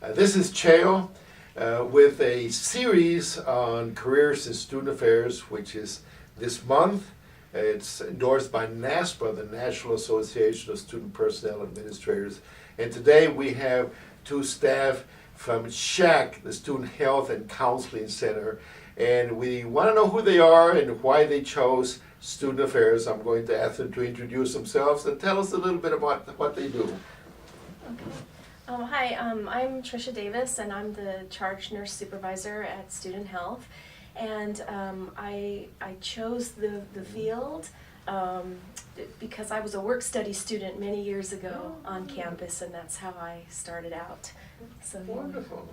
This is Cheo with a series on careers in student affairs, which is this month. It's endorsed by NASPA, the National Association of Student Personnel Administrators. And today we have two staff from SHAC, the Student Health and Counseling Center. And we want to know who they are and why they chose student affairs. I'm going to ask them to introduce themselves and tell us a little bit about what they do. Okay. Hi, I'm Trisha Davis, and I'm the charge nurse supervisor at Student Health. And I chose the field because I was a work study student many years ago on campus, and that's how I started out. So Wonderful.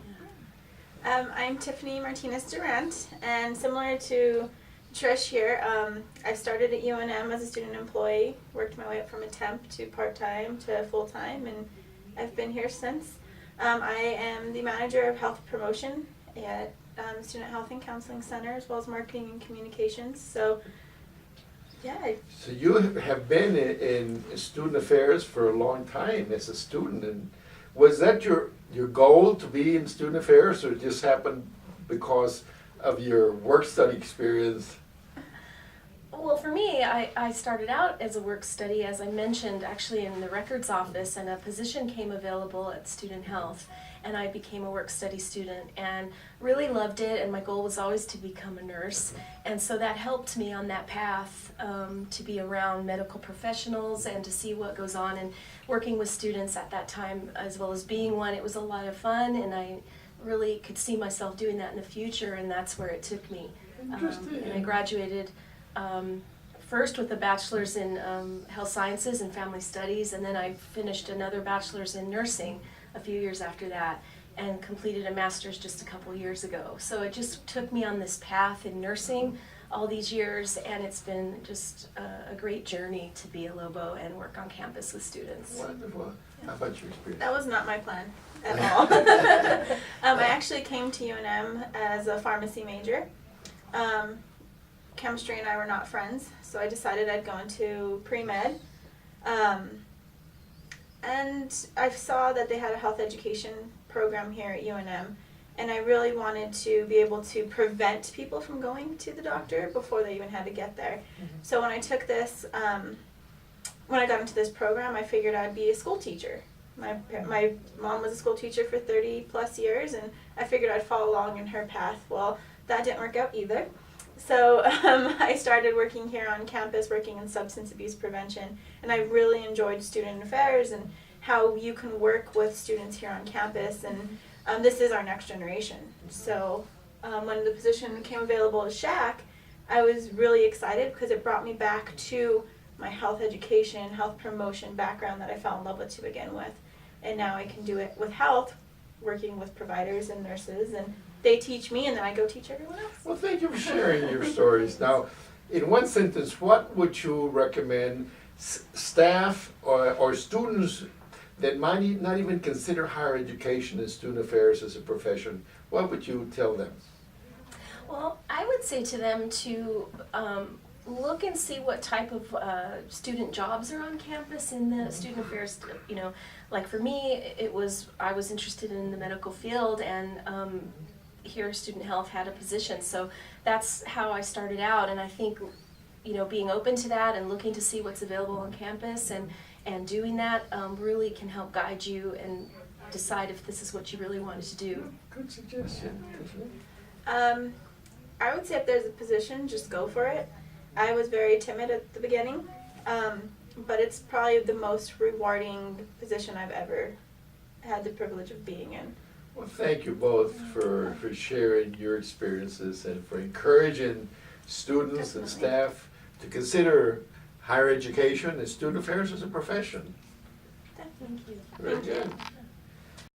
I'm Tiffany Martinez-Durant, and similar to Trish here, I started at UNM as a student employee, worked my way up from a temp to part-time to full-time, and I've been here since. I am the manager of health promotion at Student Health and Counseling Center, as well as marketing and communications. So, yeah. So you have been in student affairs for a long time as a student, and was that your goal to be in student affairs, or it just happened because of your work study experience? Well, for me, I started out as a work study, as I mentioned, actually in the records office, and a position came available at Student Health, and I became a work study student and really loved it, and my goal was always to become a nurse, and so that helped me on that path to be around medical professionals and to see what goes on, and working with students at that time as well as being one. It was a lot of fun, and I really could see myself doing that in the future, and that's where it took me. And I graduated first with a bachelor's in health sciences and family studies, and then I finished another bachelor's in nursing a few years after that and completed a master's just a couple years ago. So it just took me on this path in nursing all these years, and it's been just a great journey to be a Lobo and work on campus with students. Wonderful. How about your experience? That was not my plan at all. I actually came to UNM as a pharmacy major. Chemistry and I were not friends, so I decided I'd go into pre-med. And I saw that they had a health education program here at UNM, and I really wanted to be able to prevent people from going to the doctor before they even had to get there. So when I took this, when I got into this program, I figured I'd be a school teacher. My mom was a school teacher for 30 plus years, and I figured I'd follow along in her path. Well, that didn't work out either. So I started working here on campus, working in substance abuse prevention, and I really enjoyed student affairs and how you can work with students here on campus, and this is our next generation. So when the position came available at SHAC, I was really excited because it brought me back to my health education, health promotion background that I fell in love with to begin with. And now I can do it with health, working with providers and nurses, and they teach me, and then I go teach everyone else. Well, thank you for sharing your stories. Now, in one sentence, what would you recommend staff or students that might not even consider higher education and student affairs as a profession? What would you tell them? Well, I would say to them to look and see what type of student jobs are on campus in the student affairs. You know, like for me, I was interested in the medical field, and here Student Health had a position, so that's how I started out. And I think, you know, being open to that and looking to see what's available on campus and doing that really can help guide you and decide if this is what you really wanted to do. Good suggestion. I would say if there's a position, just go for it. I was very timid at the beginning, but it's probably the most rewarding position I've ever had the privilege of being in. Well, thank you both for sharing your experiences and for encouraging students and staff to consider higher education and student affairs as a profession. Thank you. Very good.